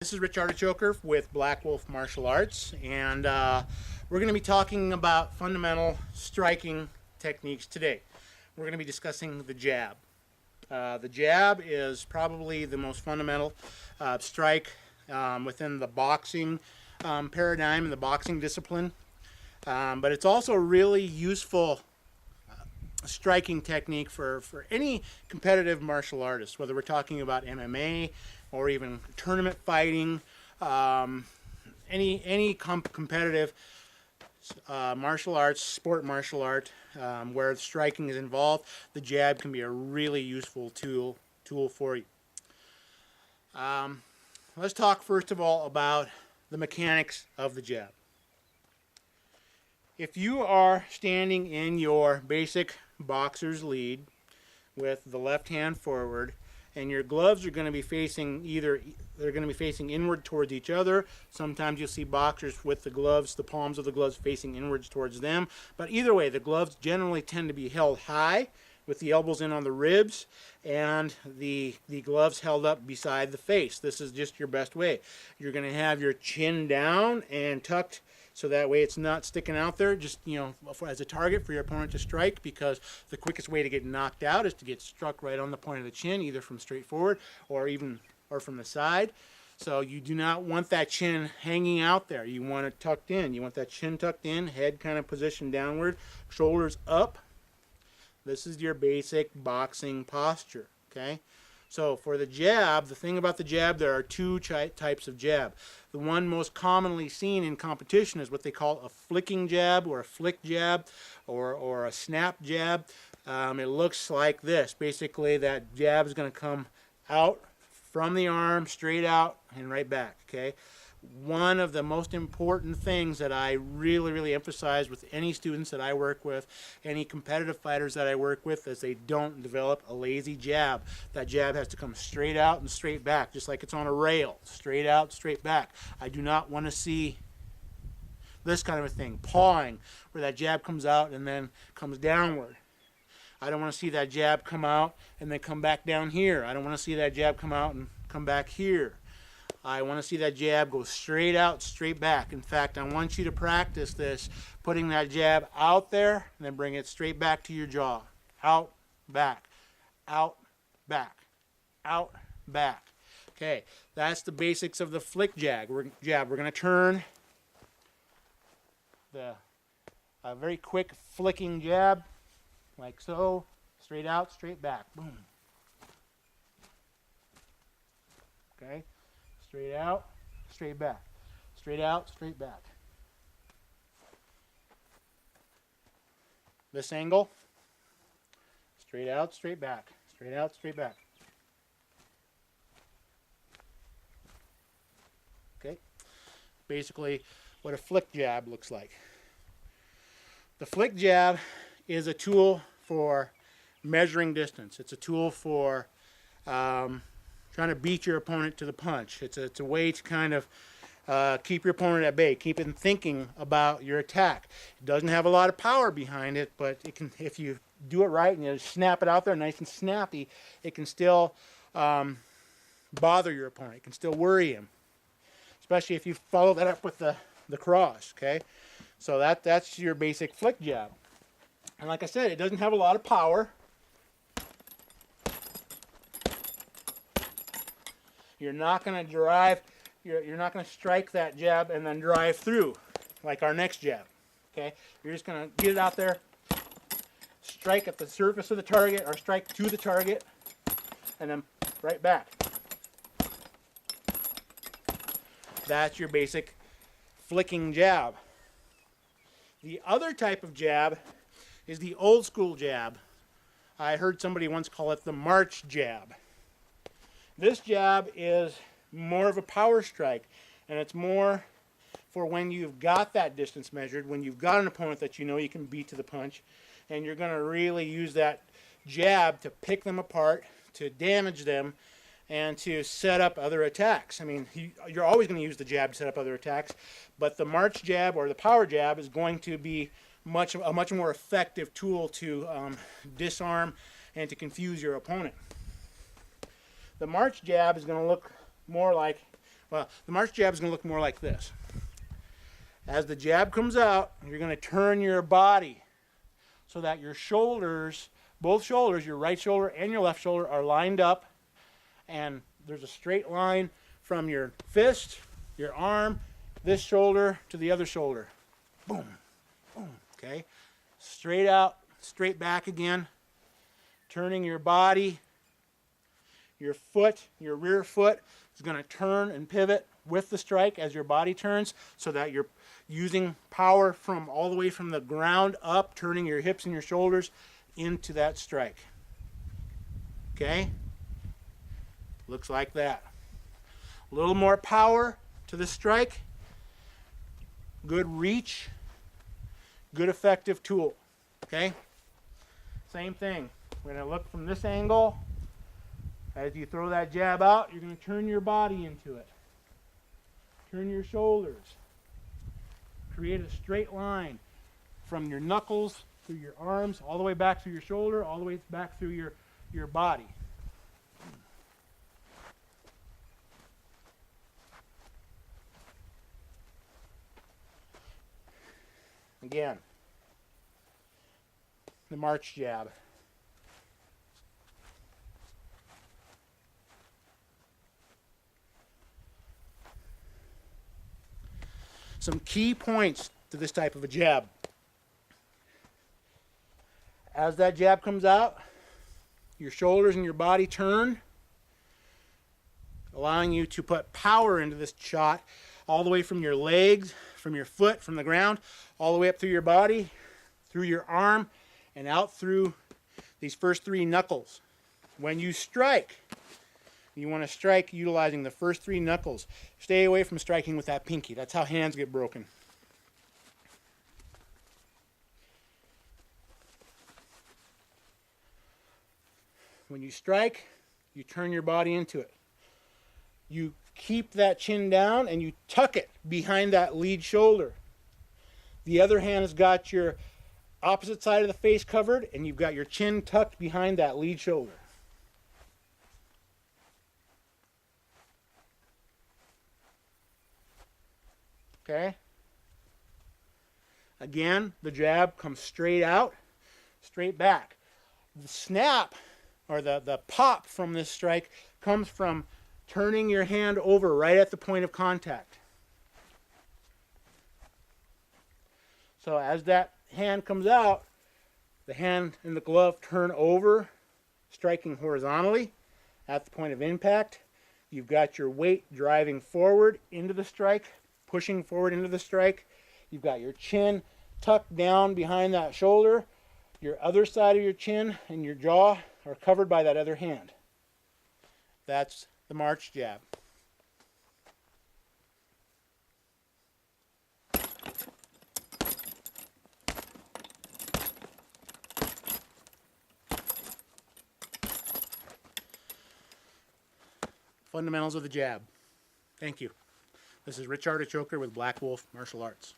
This is Rich Artichoker with Black Wolf Martial Arts, and we're going to be talking about fundamental striking techniques today. We're going to be discussing the jab. The jab is probably the most fundamental strike within the boxing paradigm and the boxing discipline, but it's also a really useful striking technique for any competitive martial artist, whether we're talking about MMA or even tournament fighting, any competitive martial arts, sport martial art, where striking is involved. The jab can be a really useful tool for you. Let's talk first of all about the mechanics of the jab. If you are standing in your basic boxer's lead with the left hand forward, and your gloves are going to be facing they're going to be facing inward towards each other. Sometimes you'll see boxers with the gloves, the palms of the gloves facing inwards towards them. But either way, the gloves generally tend to be held high with the elbows in on the ribs and the gloves held up beside the face. This is just your best way. You're going to have your chin down and tucked, so that way it's not sticking out there, just, you know, as a target for your opponent to strike, because the quickest way to get knocked out is to get struck right on the point of the chin, either from straight forward or from the side. So you do not want that chin hanging out there. You want it tucked in. You want that chin tucked in, head kind of positioned downward, shoulders up. This is your basic boxing posture, okay? So for the jab, the thing about the jab, there are two types of jab. The one most commonly seen in competition is what they call a flicking jab or a flick jab or a snap jab. It looks like this. Basically, that jab is going to come out from the arm, straight out, and right back, okay? One of the most important things that I really emphasize with any students that I work with, any competitive fighters that I work with, is they don't develop a lazy jab. That jab has to come straight out and straight back, just like it's on a rail. Straight out, straight back. I do not want to see this kind of a thing, pawing, where that jab comes out and then comes downward. I don't want to see that jab come out and then come back down here. I don't want to see that jab come out and come back here. I want to see that jab go straight out, straight back. In fact, I want you to practice this, putting that jab out there and then bring it straight back to your jaw. Out, back, out, back, out, back. Okay, that's the basics of the flick jab. We're going to turn a very quick flicking jab, like so, straight out, straight back. Boom. Okay. Straight out, straight back. Straight out, straight back. This angle, straight out, straight back. Straight out, straight back. Okay? Basically what a flick jab looks like. The flick jab is a tool for measuring distance. It's a tool for trying to beat your opponent to the punch. It's a way to kind of keep your opponent at bay, keep him thinking about your attack. It doesn't have a lot of power behind it, but it can, if you do it right and you snap it out there nice and snappy, it can still bother your opponent. It can still worry him, especially if you follow that up with the cross, okay? So that's your basic flick jab. And like I said, it doesn't have a lot of power. You're not going to drive, you're not going to strike that jab and then drive through like our next jab, okay? You're just going to get it out there, strike at the surface of the target or strike to the target, and then right back. That's your basic flicking jab. The other type of jab is the old school jab. I heard somebody once call it the March jab. This jab is more of a power strike, and it's more for when you've got that distance measured, when you've got an opponent that you know you can beat to the punch, and you're going to really use that jab to pick them apart, to damage them, and to set up other attacks. I mean, you're always going to use the jab to set up other attacks, but the March jab or the power jab is going to be a much more effective tool to disarm and to confuse your opponent. The March jab is going to look more like Well, the March jab is going to look more like this. As the jab comes out, you're going to turn your body so that your shoulders, both shoulders, your right shoulder and your left shoulder, are lined up, and there's a straight line from your fist, your arm, this shoulder to the other shoulder. Boom, boom, okay? Straight out, straight back again. Turning your body, your foot, your rear foot is going to turn and pivot with the strike as your body turns, so that you're using power from all the way from the ground up, turning your hips and your shoulders into that strike. Okay? Looks like that. A little more power to the strike. Good reach. Good effective tool. Okay? Same thing. We're going to look from this angle. As you throw that jab out, you're going to turn your body into it. Turn your shoulders. Create a straight line from your knuckles through your arms, all the way back through your shoulder, all the way back through your body. Again, the March jab. Some key points to this type of a jab. As that jab comes out, your shoulders and your body turn, allowing you to put power into this shot all the way from your legs, from your foot, from the ground, all the way up through your body, through your arm, and out through these first three knuckles. When you strike, you want to strike utilizing the first three knuckles. Stay away from striking with that pinky. That's how hands get broken. When you strike, you turn your body into it. You keep that chin down and you tuck it behind that lead shoulder. The other hand has got your opposite side of the face covered, and you've got your chin tucked behind that lead shoulder. Okay? Again, the jab comes straight out, straight back. The snap, or the pop from this strike, comes from turning your hand over right at the point of contact. So as that hand comes out, the hand and the glove turn over, striking horizontally at the point of impact. You've got your weight driving forward into the strike, pushing forward into the strike. You've got your chin tucked down behind that shoulder. Your other side of your chin and your jaw are covered by that other hand. That's the March jab. Fundamentals of the jab. Thank you. This is Rich Artichoker with Black Wolf Martial Arts.